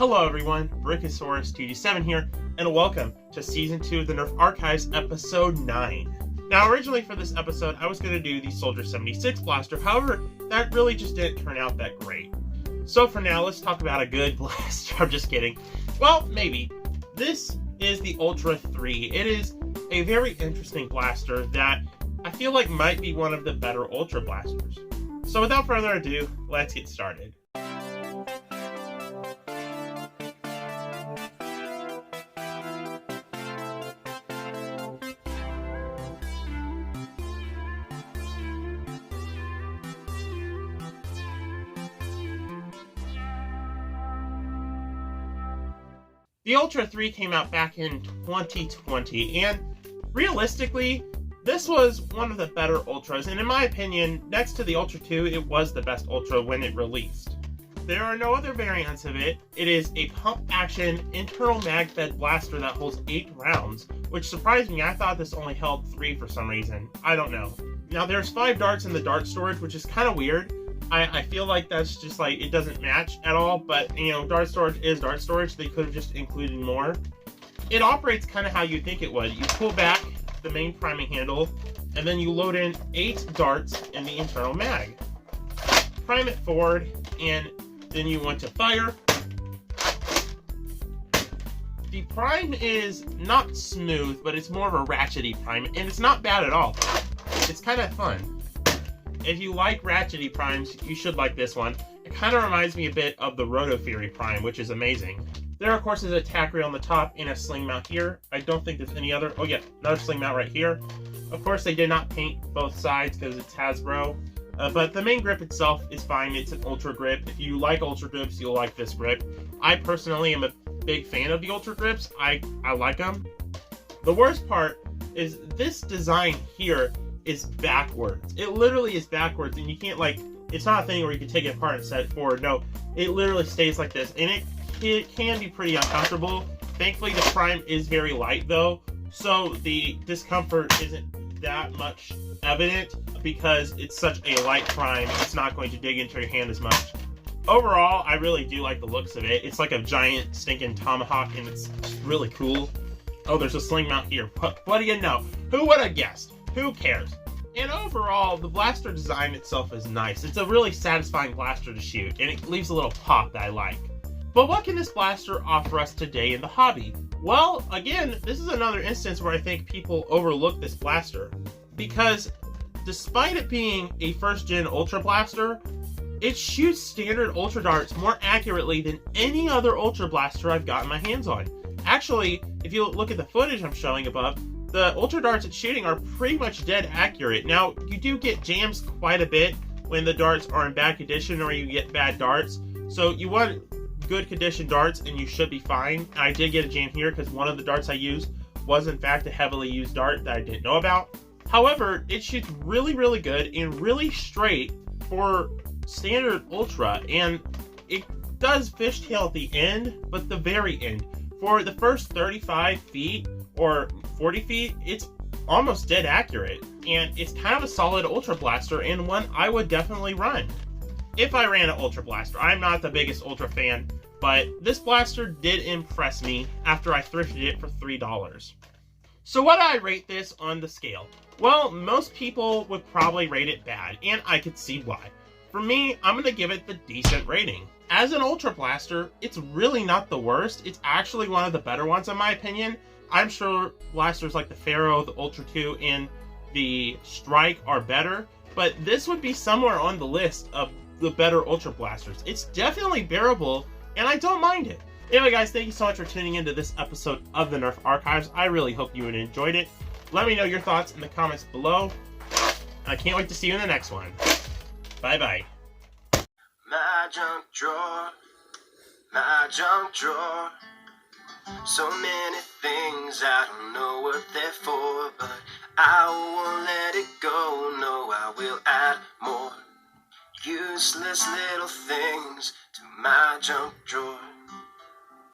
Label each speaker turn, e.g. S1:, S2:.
S1: Hello everyone, Brachiosaurus2D7 here, and welcome to Season 2 of the Nerf Archives, Episode 9. Now, originally for this episode, I was going to do the Soldier 76 blaster, however, that really just didn't turn out that great. So for now, let's talk about a good blaster. I'm just kidding. Well, maybe. This is the Ultra 3. It is a very interesting blaster that I feel like might be one of the better Ultra blasters. So without further ado, let's get started. The Ultra 3 came out back in 2020, and realistically, this was one of the better Ultras, and in my opinion, next to the Ultra 2, it was the best Ultra when it released. There are no other variants of it. It is a pump-action, internal mag-fed blaster that holds 8 rounds, which surprised me. I thought this only held 3 for some reason. I don't know. Now, there's 5 darts in the dart storage, which is kind of weird. I feel like that's just like, it doesn't match at all, but you know, dart storage is dart storage. They could have just included more. It operates kind of how you think it would. You pull back the main priming handle, and then you load in 8 darts in the internal mag. Prime it forward, and then you want to fire. The prime is not smooth, but it's more of a ratchety prime, and it's not bad at all. It's kind of fun. If you like ratchety primes, you should like this one. It kind of reminds me a bit of the Roto Fury prime, which is amazing. There, of course, is a attack rail on the top and a sling mount here. I don't think there's any other. Oh yeah, another sling mount right here. Of course, they did not paint both sides because it's Hasbro. But the main grip itself is fine. It's an Ultra grip. If you like Ultra grips, you'll like this grip. I personally am a big fan of the Ultra grips. I like them. The worst part is this design here is backwards. It literally is backwards, and you can't, like, it's not a thing where you can take it apart and set it forward. No, it literally stays like this, and it can be pretty uncomfortable. Thankfully, the prime is very light, though, so the discomfort isn't that much evident because it's such a light prime. It's not going to dig into your hand as much. Overall, I really do like the looks of it. It's like a giant stinking tomahawk, and it's really cool. Oh, there's a sling mount here. What do you know? Who would have guessed? Who cares? And overall, the blaster design itself is nice. It's a really satisfying blaster to shoot, and it leaves a little pop that I like. But what can this blaster offer us today in the hobby? Well, again, this is another instance where I think people overlook this blaster. Because despite it being a first-gen Ultra blaster, it shoots standard Ultra darts more accurately than any other Ultra blaster I've gotten my hands on. Actually, if you look at the footage I'm showing above, the Ultra darts it's shooting are pretty much dead accurate. Now, you do get jams quite a bit when the darts are in bad condition or you get bad darts. So you want good condition darts and you should be fine. I did get a jam here because one of the darts I used was in fact a heavily used dart that I didn't know about. However, it shoots really, really good and really straight for standard Ultra. And it does fishtail at the end, but the very end. For the first 35 feet or 40 feet, it's almost dead accurate, and it's kind of a solid Ultra blaster and one I would definitely run if I ran an Ultra blaster. I'm not the biggest Ultra fan, but this blaster did impress me after I thrifted it for $3. So what do I rate this on the scale? Well, most people would probably rate it bad, and I could see why. For me, I'm going to give it the decent rating. As an Ultra blaster, it's really not the worst. It's actually one of the better ones in my opinion. I'm sure blasters like the Pharaoh, the Ultra 2, and the Strike are better, but this would be somewhere on the list of the better Ultra blasters. It's definitely bearable, and I don't mind it. Anyway guys, thank you so much for tuning into this episode of the Nerf Archives. I really hope you enjoyed it. Let me know your thoughts in the comments below. I can't wait to see you in the next one. Bye-bye.
S2: My junk drawer, my junk drawer. So many things I don't know what they're for, but I won't let it go. No, I will add more useless little things to my junk drawer.